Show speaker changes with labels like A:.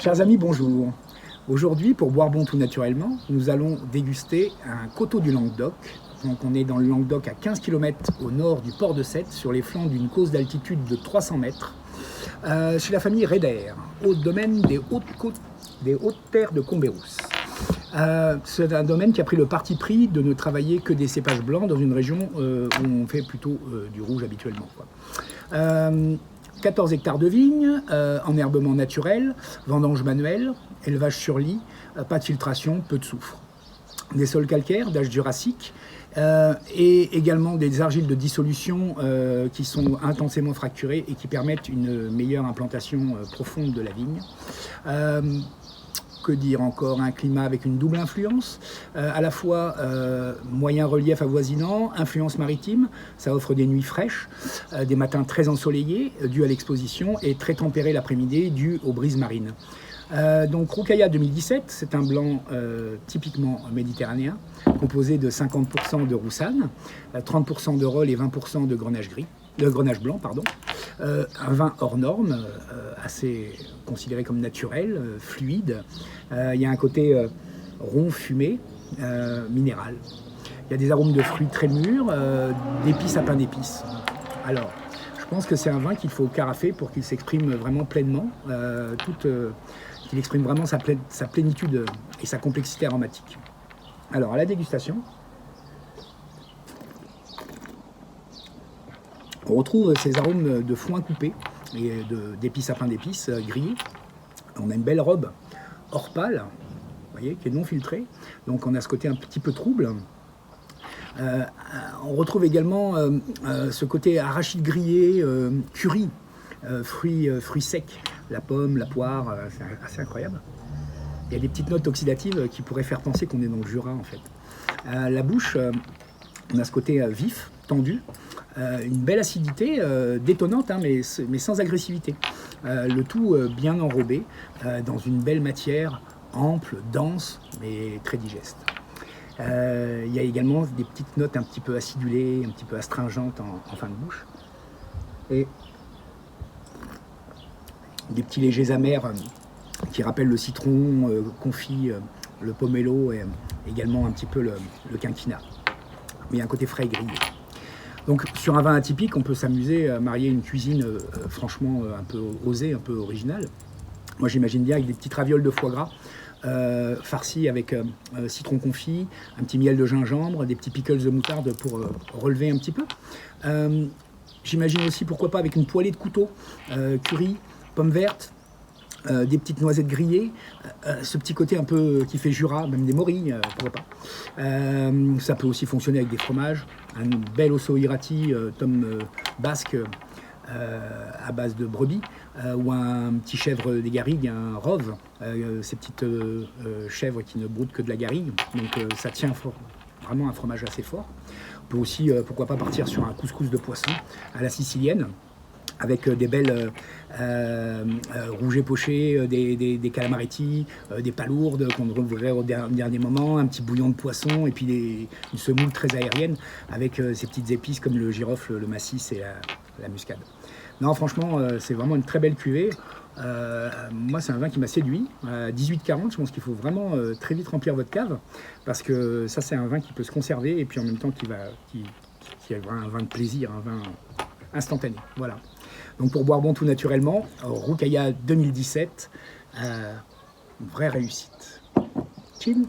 A: Chers amis, bonjour. Aujourd'hui, pour boire bon tout naturellement, nous allons déguster un coteau du Languedoc. Donc on est dans le Languedoc à 15 km au nord du port de Sète, sur les flancs d'une cause d'altitude de 300 mètres, chez la famille Reder, au domaine des hautes terres de Combérousse. C'est un domaine qui a pris le parti pris de ne travailler que des cépages blancs dans une région où on fait plutôt du rouge habituellement, quoi. 14 hectares de vignes, enherbement naturel, vendange manuelle, élevage sur lit, pas de filtration, peu de soufre. Des sols calcaires d'âge jurassique et également des argiles de dissolution qui sont intensément fracturées et qui permettent une meilleure implantation profonde de la vigne. Que dire encore? Un climat avec une double influence, à la fois moyen relief avoisinant, influence maritime, ça offre des nuits fraîches, des matins très ensoleillés dus à l'exposition et très tempérés l'après-midi dus aux brises marines. Donc Roucaïa 2017, c'est un blanc typiquement méditerranéen, composé de 50% de roussanne, 30% de rôle et 20% de grenache blanc, pardon. Un vin hors norme, assez considéré comme naturel, fluide. Il y a un côté rond, fumé, minéral. Il y a des arômes de fruits très mûrs, d'épices à pain d'épices. Alors, je pense que c'est un vin qu'il faut carafer pour qu'il s'exprime vraiment pleinement, qu'il exprime vraiment sa plénitude et sa complexité aromatique. Alors, à la dégustation, on retrouve ces arômes de foin coupé et d'épices à pain d'épices grillées. On a une belle robe hors pâle, vous voyez, qui est non filtrée. Donc on a ce côté un petit peu trouble. On retrouve également ce côté arachide grillé, curry, fruits secs, la pomme, la poire, c'est assez incroyable. Il y a des petites notes oxydatives qui pourraient faire penser qu'on est dans le Jura en fait. La bouche, on a ce côté vif, tendu. Une belle acidité, détonnante, hein, mais sans agressivité. Le tout bien enrobé dans une belle matière ample, dense, mais très digeste. Il y a également des petites notes un petit peu acidulées, un petit peu astringentes en fin de bouche. Et des petits légers amers qui rappellent le citron confit, le pomelo et également un petit peu le quinquina. Mais il y a un côté frais et grillé. Donc sur un vin atypique, on peut s'amuser à marier une cuisine franchement un peu osée, un peu originale. Moi j'imagine bien avec des petites ravioles de foie gras farcies avec citron confit, un petit miel de gingembre, des petits pickles de moutarde pour relever un petit peu. J'imagine aussi pourquoi pas avec une poêlée de couteau, curry, pommes vertes, des petites noisettes grillées, ce petit côté un peu qui fait Jura, même des morilles, pourquoi pas. Ça peut aussi fonctionner avec des fromages, un bel osso irati, tome basque à base de brebis, ou un petit chèvre des garrigues, un rove, ces petites chèvres qui ne broutent que de la garrigue, donc ça tient fort, vraiment un fromage assez fort. On peut aussi, pourquoi pas, partir sur un couscous de poisson à la sicilienne, avec des belles rouges pochés, des calamaretti, des palourdes qu'on ouvrirait au dernier moment, un petit bouillon de poisson et puis une semoule très aérienne avec ces petites épices comme le girofle, le massis et la muscade. Non, franchement, c'est vraiment une très belle cuvée. Moi, c'est un vin qui m'a séduit. 18,40, je pense qu'il faut vraiment très vite remplir votre cave parce que ça, c'est un vin qui peut se conserver et puis en même temps qui est un vin de plaisir, un vin instantané. Voilà. Donc pour boire bon tout naturellement, Roucaïa 2017, vraie réussite. Chin.